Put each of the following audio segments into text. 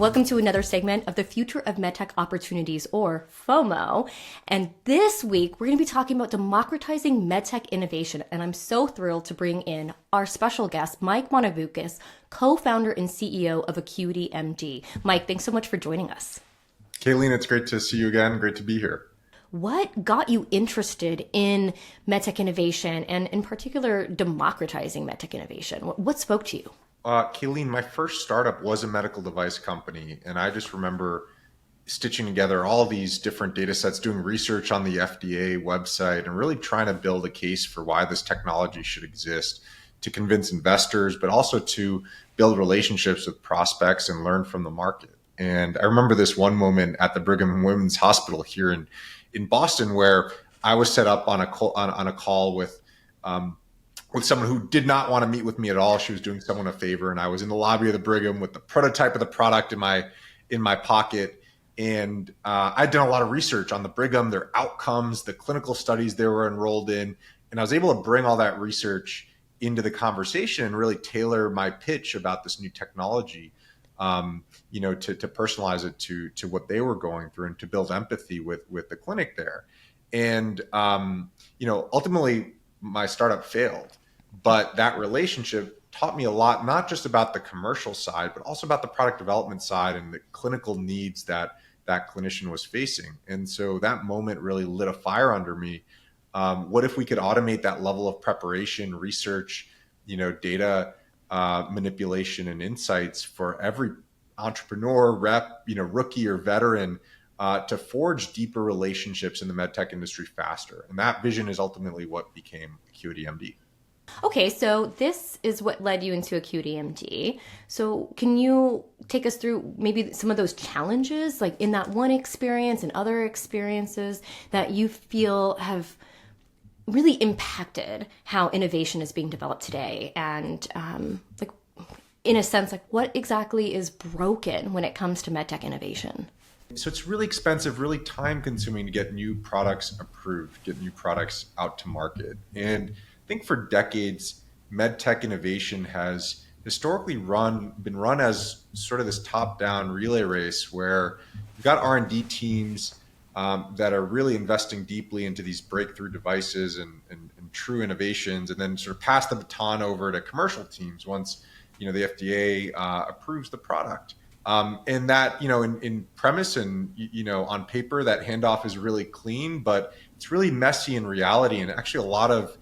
Welcome to another segment of the Future of MedTech Opportunities, or FOMO. And this week, we're going to be talking about democratizing MedTech innovation. And I'm so thrilled to bring in our special guest, Mike Monovoukas, co-founder and CEO of AcuityMD. Mike, thanks so much for joining us. Kayleen, it's great to see you again. Great to be here. What got you interested in MedTech innovation and in particular, democratizing MedTech innovation? What spoke to you? Kayleen, my first startup was a medical device company, and I just remember stitching together all these different data sets, doing research on the FDA website, and really trying to build a case for why this technology should exist to convince investors, but also to build relationships with prospects and learn from the market. And I remember this one moment at the Brigham and Women's Hospital here in Boston, where I was set up on a call with someone who did not want to meet with me at all. She was doing someone a favor, and I was in the lobby of the Brigham with the prototype of the product in my pocket. And I'd done a lot of research on the Brigham, their outcomes, the clinical studies they were enrolled in, and I was able to bring all that research into the conversation and really tailor my pitch about this new technology, to personalize it to what they were going through and to build empathy with the clinic there. And ultimately, my startup failed. But that relationship taught me a lot, not just about the commercial side, but also about the product development side and the clinical needs that clinician was facing. And so that moment really lit a fire under me. What if we could automate that level of preparation, research, data manipulation and insights for every entrepreneur, rep, rookie or veteran, to forge deeper relationships in the medtech industry faster. And that vision is ultimately what became AcuityMD. Okay, so this is what led you into AcuityMD. So can you take us through maybe some of those challenges, like in that one experience and other experiences that you feel have really impacted how innovation is being developed today? And in a sense, what exactly is broken when it comes to medtech innovation? So it's really expensive, really time consuming to get new products approved, get new products out to market. And I think for decades, medtech innovation has historically been run as sort of this top-down relay race where you've got R&D teams that are really investing deeply into these breakthrough devices and true innovations, and then sort of pass the baton over to commercial teams once the FDA approves the product. And that, in premise and, on paper, that handoff is really clean, but it's really messy in reality. And actually a lot of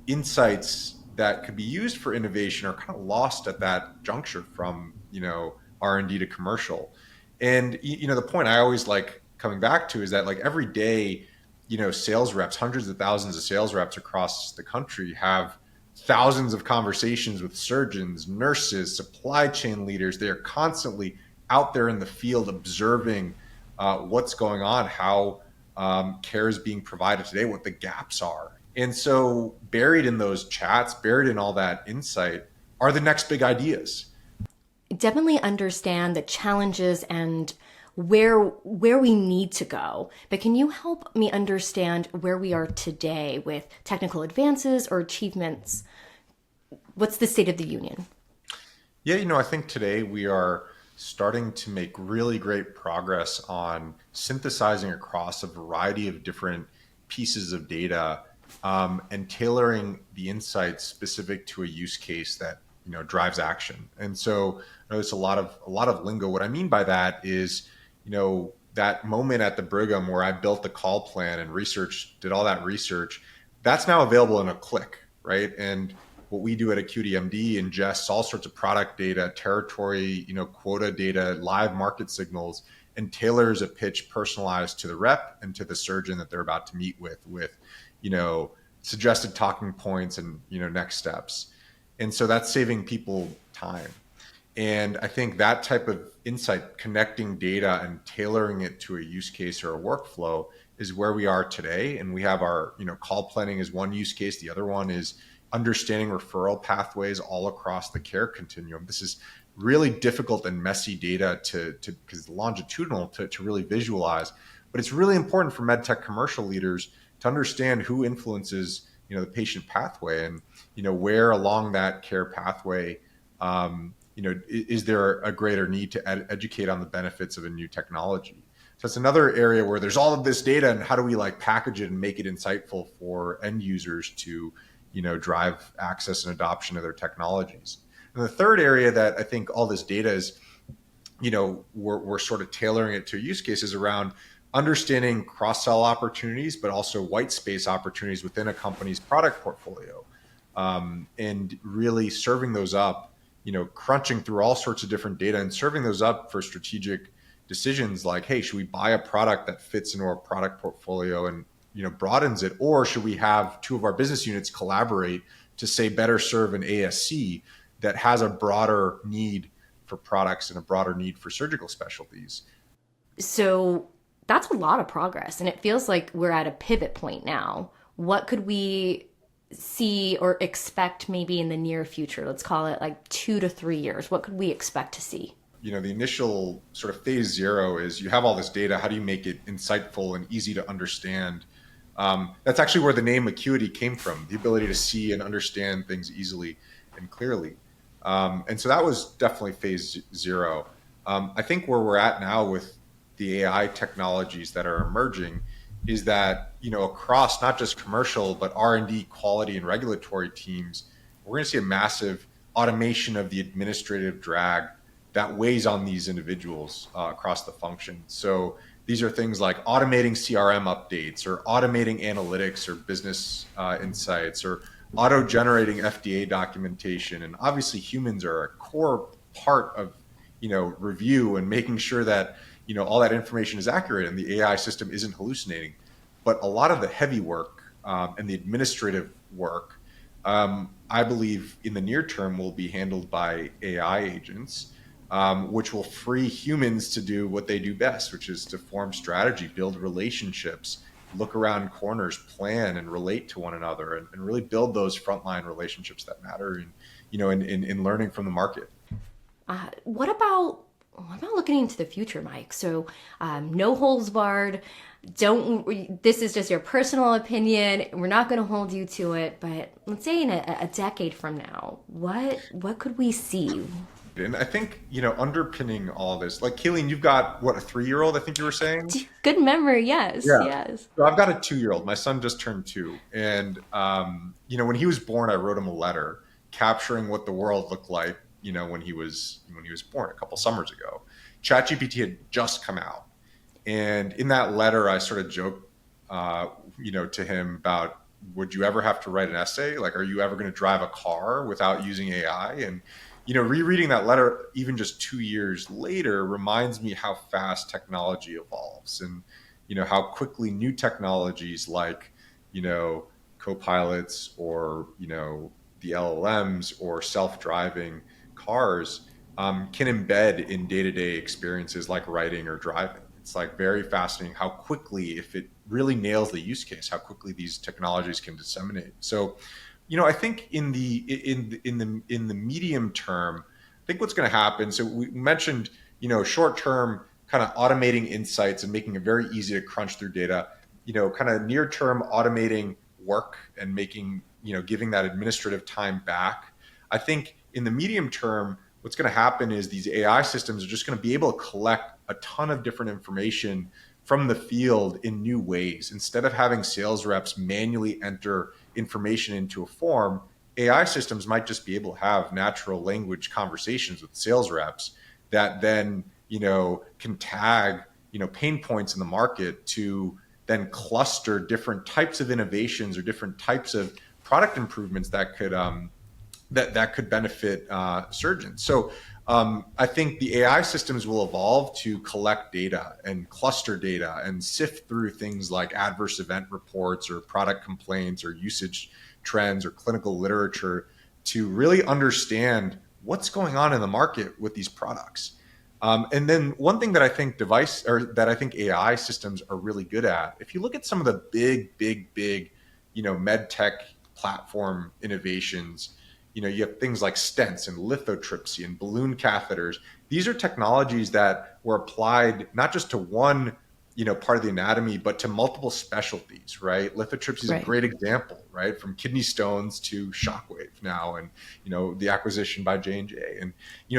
insights that could be used for innovation are kind of lost at that juncture from, R&D to commercial. And, the point I always like coming back to is that every day, sales reps, hundreds of thousands of sales reps across the country have thousands of conversations with surgeons, nurses, supply chain leaders. They are constantly out there in the field observing what's going on, how care is being provided today, what the gaps are. And so buried in those chats, buried in all that insight are the next big ideas. Definitely understand the challenges and where we need to go. But can you help me understand where we are today with technical advances or achievements? What's the state of the union? Yeah, I think today we are starting to make really great progress on synthesizing across a variety of different pieces of data and tailoring the insights specific to a use case that drives action. And so I know it's a lot of lingo. What I mean by that is, that moment at the Brigham where I built the call plan and did all that research, that's now available in a click, right? And what we do at AcuityMD ingests all sorts of product data, territory, quota data, live market signals, and tailors a pitch personalized to the rep and to the surgeon that they're about to meet with suggested talking points and, next steps. And so that's saving people time. And I think that type of insight, connecting data and tailoring it to a use case or a workflow, is where we are today. And we have our, call planning is one use case. The other one is understanding referral pathways all across the care continuum. This is really difficult and messy data because it's longitudinal to really visualize. But it's really important for medtech commercial leaders to understand who influences, the patient pathway and, where along that care pathway is there a greater need to educate on the benefits of a new technology? So it's another area where there's all of this data, and how do we like package it and make it insightful for end users to, drive access and adoption of their technologies. And the third area that I think all this data is, we're sort of tailoring it to use cases around understanding cross-sell opportunities, but also white space opportunities within a company's product portfolio, and really serving those up, crunching through all sorts of different data and serving those up for strategic decisions like, hey, should we buy a product that fits into our product portfolio and, broadens it? Or should we have two of our business units collaborate to say better serve an ASC that has a broader need for products and a broader need for surgical specialties? So that's a lot of progress. And it feels like we're at a pivot point now. What could we see or expect maybe in the near future? Let's call it like 2 to 3 years. What could we expect to see? The initial sort of phase zero is you have all this data. How do you make it insightful and easy to understand? That's actually where the name Acuity came from, the ability to see and understand things easily and clearly. And so that was definitely phase zero. I think where we're at now with the AI technologies that are emerging is that, across not just commercial, but R&D, quality, and regulatory teams, we're going to see a massive automation of the administrative drag that weighs on these individuals across the function. So these are things like automating CRM updates, or automating analytics or business insights, or auto-generating FDA documentation. And obviously humans are a core part of, review and making sure that, all that information is accurate and the AI system isn't hallucinating. But a lot of the heavy work and the administrative work, I believe in the near term will be handled by AI agents, which will free humans to do what they do best, which is to form strategy, build relationships, look around corners, plan and relate to one another, and really build those frontline relationships that matter in learning from the market. What about looking into the future, Mike? So no holds barred. This is just your personal opinion. We're not going to hold you to it, but let's say in a decade from now, what could we see? And I think, underpinning all this, like Kayleen, you've got what, a 3-year-old, I think you were saying? Good memory. Yes. Yeah. Yes. So I've got a 2-year-old. My son just turned 2. And, when he was born, I wrote him a letter capturing what the world looked like, when he was born a couple summers ago. ChatGPT had just come out. And in that letter, I sort of joked, to him about, would you ever have to write an essay? Like, are you ever going to drive a car without using AI? And, rereading that letter, even just 2 years later, reminds me how fast technology evolves and, how quickly new technologies like, co-pilots or, the LLMs or self-driving cars can embed in day-to-day experiences like writing or driving. It's like very fascinating how quickly, if it really nails the use case, how quickly these technologies can disseminate. So, I think in the medium term, I think what's going to happen. So we mentioned, short term, kind of automating insights and making it very easy to crunch through data. Kind of near term, automating work and making, giving that administrative time back. I think in the medium term, what's going to happen is these AI systems are just going to be able to collect a ton of different information from the field in new ways. Instead of having sales reps manually enter information into a form, AI systems might just be able to have natural language conversations with sales reps that then, can tag, pain points in the market to then cluster different types of innovations or different types of product improvements that could that could benefit surgeons. So I think the AI systems will evolve to collect data and cluster data and sift through things like adverse event reports or product complaints or usage trends or clinical literature to really understand what's going on in the market with these products. And then one thing that I think AI systems are really good at, if you look at some of the big, MedTech platform innovations, you have things like stents and lithotripsy and balloon catheters. These are technologies that were applied not just to one, part of the anatomy, but to multiple specialties, right? Lithotripsy is a great example, right? From kidney stones to shockwave. now, and the acquisition by J&J, and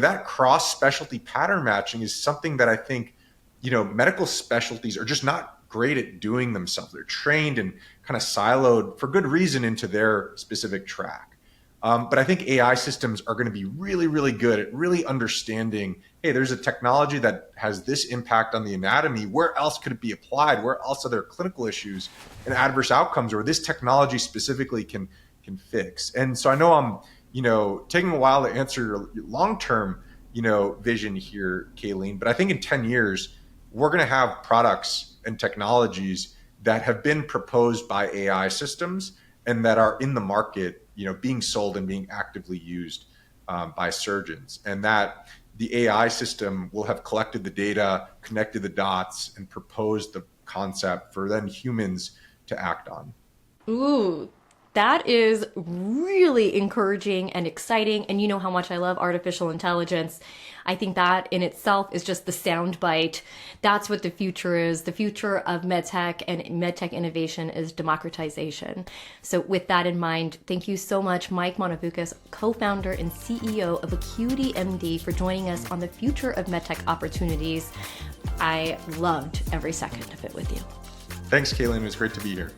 that cross specialty pattern matching is something that I think medical specialties are just not great at doing themselves. They're trained and kind of siloed for good reason into their specific track. But I think AI systems are going to be really, really good at really understanding, hey, there's a technology that has this impact on the anatomy. Where else could it be applied? Where else are there clinical issues and adverse outcomes where this technology specifically can fix? And so I know I'm, taking a while to answer your long-term, vision here, Kayleen, but I think in 10 years, we're going to have products and technologies that have been proposed by AI systems and that are in the market, being sold and being actively used by surgeons. And that the AI system will have collected the data, connected the dots, and proposed the concept for then humans to act on. Ooh, that is really encouraging and exciting. And you know how much I love artificial intelligence. I think that in itself is just the soundbite. That's what the future is. The future of MedTech and MedTech innovation is democratization. So with that in mind, thank you so much, Mike Monovoukas, co-founder and CEO of AcuityMD, for joining us on the future of MedTech opportunities. I loved every second of it with you. Thanks, Kayleen. It was great to be here.